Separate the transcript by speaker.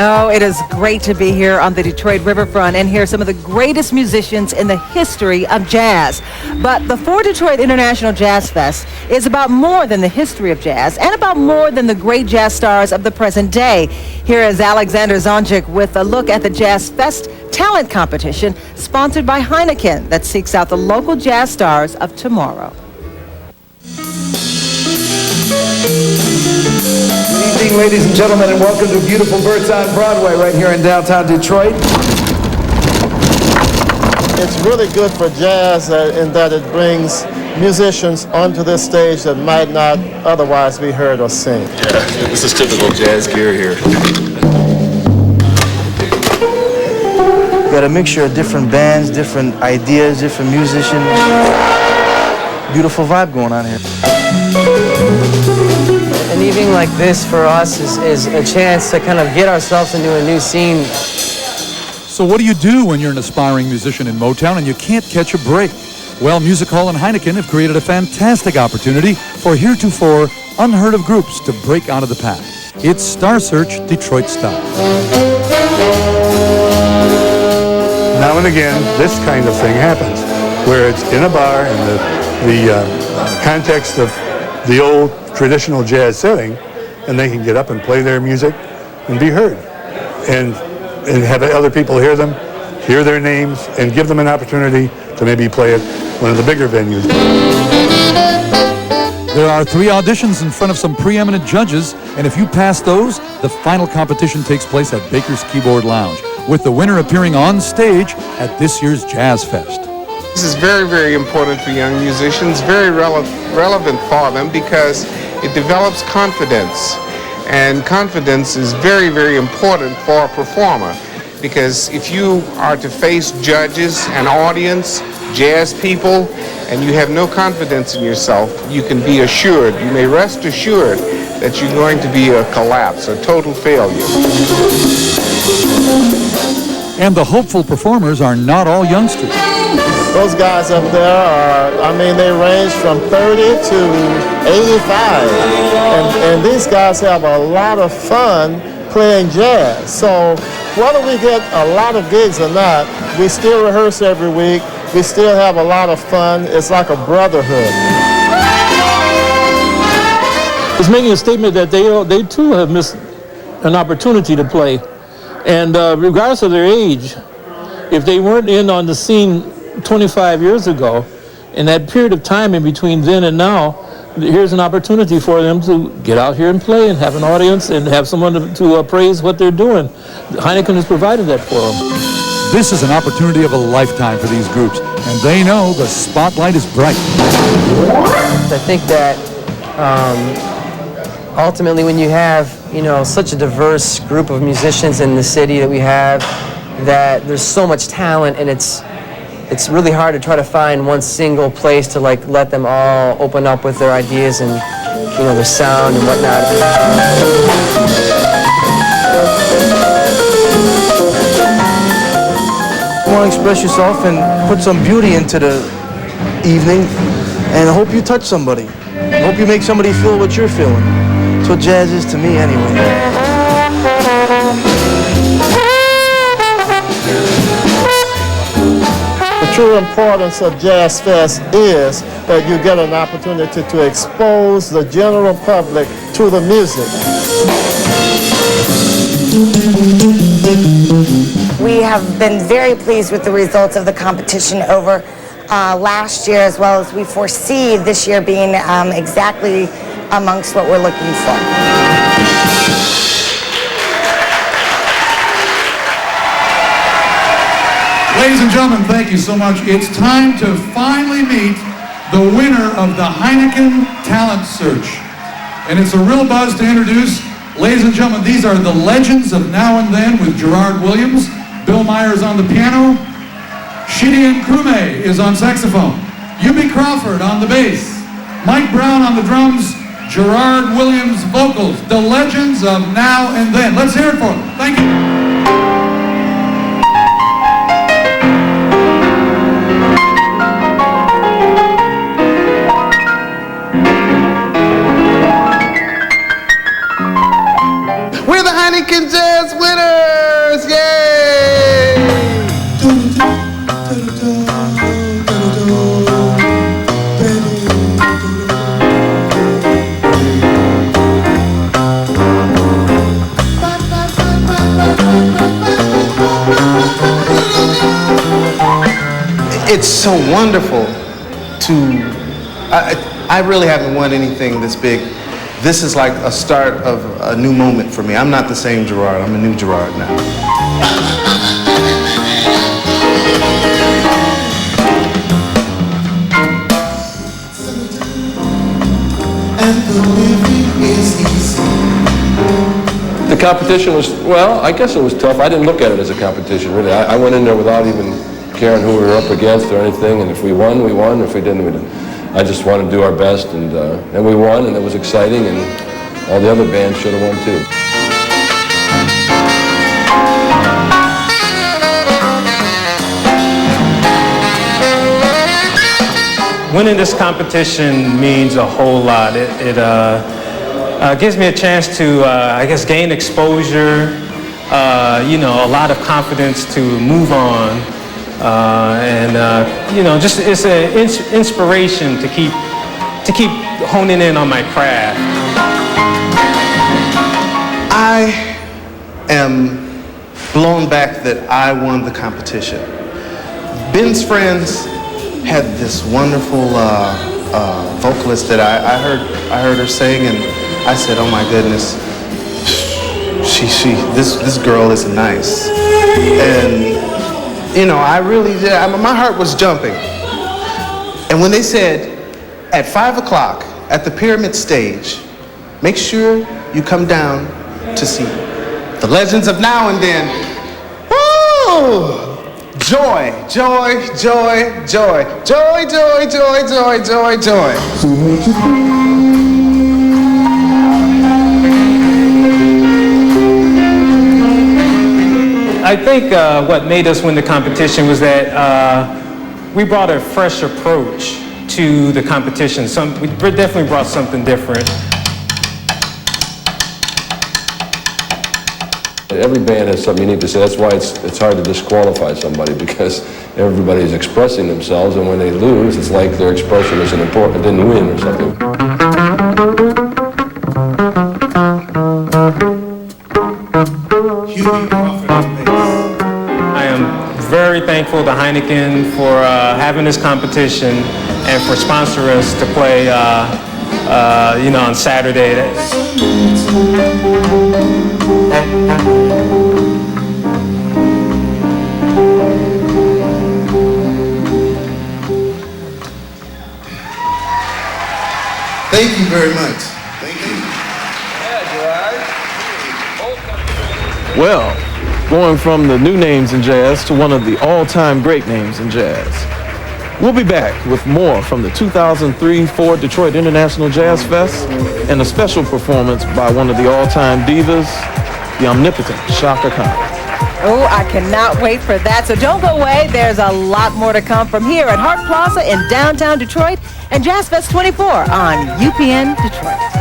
Speaker 1: Oh, it is great to be here on the Detroit Riverfront and hear some of the greatest musicians in the history of jazz. But the For Detroit International Jazz Fest is about more than the history of jazz and about more than the great jazz stars of the present day. Here is Alexander Zonjic with a look at the Jazz Fest talent competition sponsored by Heineken that seeks out the local jazz stars of tomorrow.
Speaker 2: Good evening, ladies and gentlemen, and welcome to Beautiful Birds on Broadway right here in downtown Detroit.
Speaker 3: It's really good for jazz in that it brings musicians onto this stage that might not otherwise be heard or sing.
Speaker 4: Yeah, this is typical jazz gear here.
Speaker 5: We got a mixture of different bands, different ideas, different musicians. Beautiful vibe going on here.
Speaker 6: An evening like this for us is a chance to kind of get ourselves into a new scene.
Speaker 7: So what do you do when you're an aspiring musician in Motown and you can't catch a break? Well, Music Hall and Heineken have created a fantastic opportunity for heretofore unheard of groups to break out of the pack. It's Star Search Detroit Style.
Speaker 8: Now and again, this kind of thing happens, where it's in a bar in the context of the old traditional jazz setting, and they can get up and play their music and be heard, and have other people hear them, hear their names, and give them an opportunity to maybe play at one of the bigger venues.
Speaker 7: There are 3 auditions in front of some preeminent judges, and if you pass those, the final competition takes place at Baker's Keyboard Lounge, with the winner appearing on stage at this year's Jazz Fest.
Speaker 9: This is very, very important for young musicians, very relevant for them because it develops confidence. And confidence is very, very important for a performer because if you are to face judges, an audience, jazz people, and you have no confidence in yourself, you can be assured, you may rest assured that you're going to be a collapse, a total failure.
Speaker 7: And the hopeful performers are not all youngsters.
Speaker 3: Those guys up there are, they range from 30 to 85. And these guys have a lot of fun playing jazz. So whether we get a lot of gigs or not, we still rehearse every week. We still have a lot of fun. It's like a brotherhood.
Speaker 10: It's making a statement that they too have missed an opportunity to play. And regardless of their age, if they weren't in on the scene 25 years ago, in that period of time in between then and now, here's an opportunity for them to get out here and play and have an audience and have someone to praise what they're doing. Heineken has provided that for them.
Speaker 7: This is an opportunity of a lifetime for these groups, and they know the spotlight is bright.
Speaker 6: I think that ultimately when you have, such a diverse group of musicians in the city that we have, that there's so much talent, and it's really hard to try to find one single place to let them all open up with their ideas and their sound and whatnot.
Speaker 5: You want to express yourself and put some beauty into the evening, and I hope you touch somebody. I hope you make somebody feel what you're feeling. That's what jazz is to me anyway.
Speaker 3: The true importance of Jazz Fest is that you get an opportunity to expose the general public to the music.
Speaker 11: We have been very pleased with the results of the competition over last year, as well as we foresee this year being exactly amongst what we're looking for.
Speaker 12: Ladies and gentlemen, thank you so much. It's time to finally meet the winner of the Heineken Talent Search. And it's a real buzz to introduce, ladies and gentlemen, these are the legends of Now and Then with Jeruarde Williams. Bill Meyer is on the piano. Chidi Nkuma is on saxophone. Hubie Crawford on the bass. Mike Brown on the drums. Jeruarde Williams vocals. The legends of Now and Then. Let's hear it for them. Thank you.
Speaker 9: We're the Heineken Jazz winners!
Speaker 13: it's so wonderful to, I really haven't won anything this big. This is like a start of a new moment for me. I'm not the same Jeruarde, I'm a new Jeruarde now.
Speaker 14: The competition was, well, I guess it was tough. I didn't look at it as a competition, really. I went in there without even caring who we were up against or anything, and if we won, we won. If we didn't, we didn't. I just wanted to do our best, and we won, and it was exciting, and all the other bands should have won, too.
Speaker 15: Winning this competition means a whole lot. It gives me a chance to, I guess, gain exposure, you know, a lot of confidence to move on, and you know, just it's an inspiration to keep honing in on my craft.
Speaker 13: I am blown back that I won the competition. Ben's friends had this wonderful vocalist that I heard her sing, and I said, "Oh my goodness, this girl is nice." And you know, I really did. My heart was jumping. And when they said, at 5 o'clock at the Pyramid Stage, make sure you come down to see the Legends of Now and Then. Woo! Joy, joy, joy, joy, joy, joy, joy, joy, joy, joy.
Speaker 15: I think what made us win the competition was that we brought a fresh approach to the competition. We definitely brought something different.
Speaker 14: Every band has something unique to say. That's why it's hard to disqualify somebody, because everybody's expressing themselves, and when they lose, it's like their expression isn't important, didn't win or something.
Speaker 15: Hubie Crawford on bass. I am very thankful to Heineken for having this competition and for sponsoring us to play, you know, on Saturday.
Speaker 13: Thank you very much. Thank you.
Speaker 16: Well, going from the new names in jazz to one of the all-time great names in jazz. We'll be back with more from the 2003-4 Detroit International Jazz Fest and a special performance by one of the all-time divas, the omnipotent Chaka Khan.
Speaker 1: Oh, I cannot wait for that. So don't go away. There's a lot more to come from here at Hart Plaza in downtown Detroit and Jazz Fest 24 on UPN Detroit.